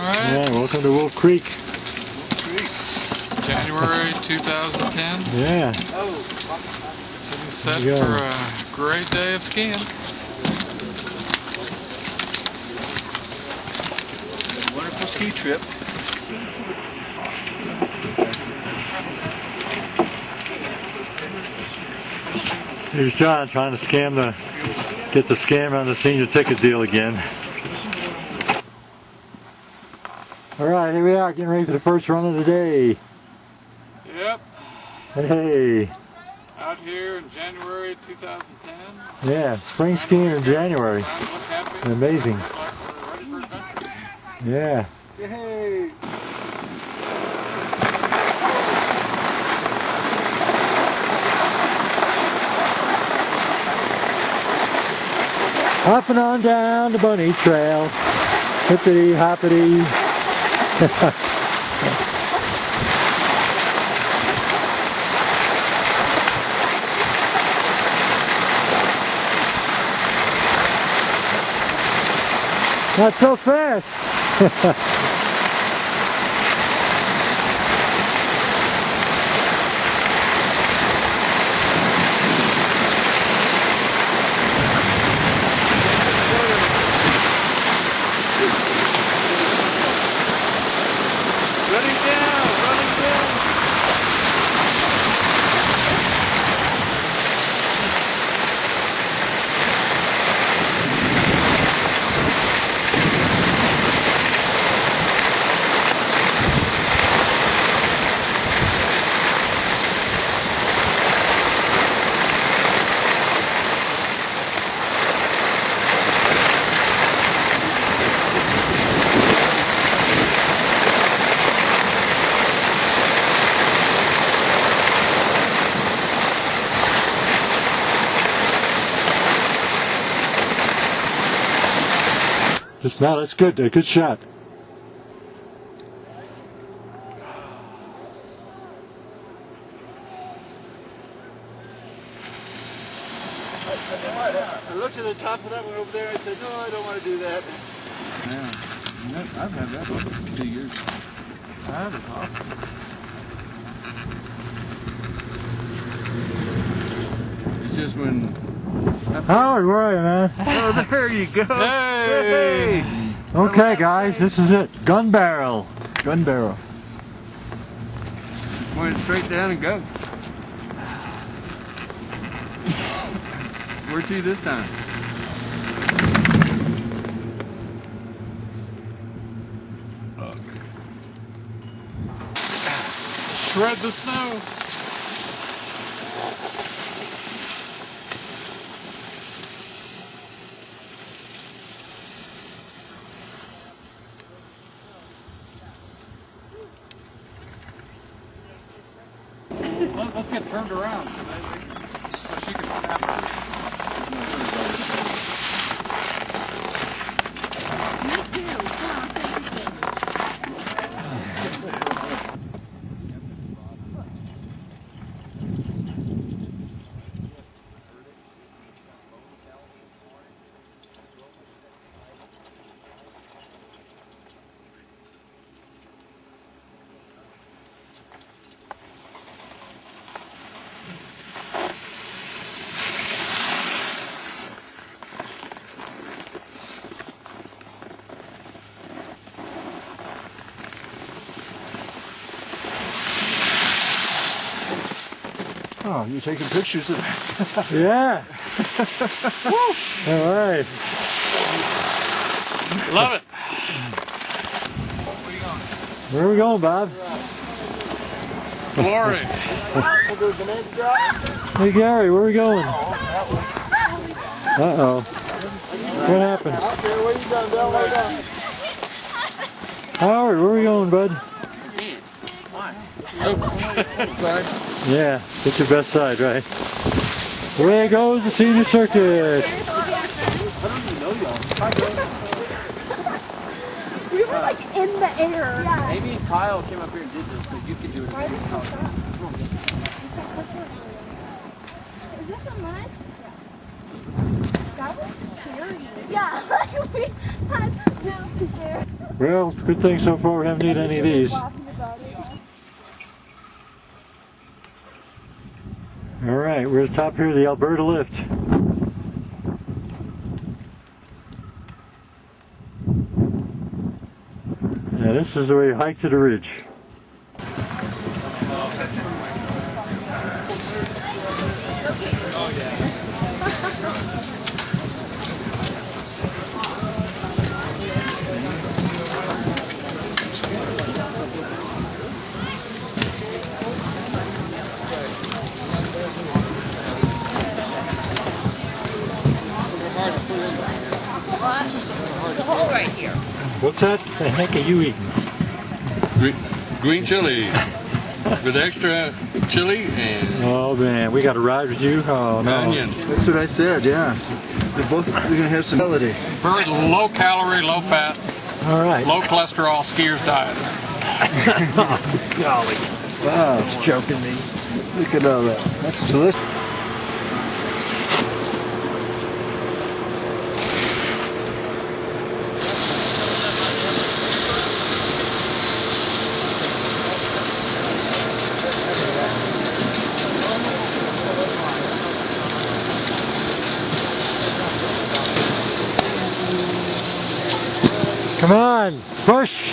Alright. Yeah, welcome to Wolf Creek. January 2010. Yeah. Getting set for a great day of skiing. Wonderful ski trip. Here's John trying to get the scammer on the senior ticket deal again. Alright, here we are getting ready for the first run of the day. Yep. Hey. Out here in January 2010. Yeah, spring skiing in January. Amazing. Yeah. Yay! Hopping on down the bunny trail. Hippity hoppity. Not so fast. Running down, running down. Just now, that's good. A good shot. I looked at the top of that one over there and I said, no, I don't want to do that. Yeah, I've had that one for 2 years. That is awesome. It's just when... Howard, where are you, man? Oh, there you go. Hey! Okay, guys, this is it. Gun barrel. Gun barrel. Point it straight down and go. Where to this time? Shred the snow. Let's get turned around so she can snap it. Oh, you're taking pictures of this. Yeah. All right. Love it. Where are we going, Bob? Glory. Hey, Gary, where are we going? Uh-oh. What happened? Howard, where are we going, bud? Yeah, get your best side, right? Away goes the senior circuit. We were like in the air. Yeah. Amy and Kyle came up here and did this, so you can do it again. Is this a mud? That was scary. Yeah, like we had no fear. Well, good thing so far we haven't needed any of these. Alright, we're at the top here of the Alberta lift. Yeah, this is the way you hike to the ridge. There's a hole right here. What's that? The heck are you eating? Green chili with extra chili and Oh man, we got to ride with you? Oh no. onions. That's what I said, yeah. We're gonna have some melody. Very low calorie, low fat, Alright. low cholesterol skier's diet. Golly. Wow, it's joking me. Look at all that. That's delicious. Come on, push!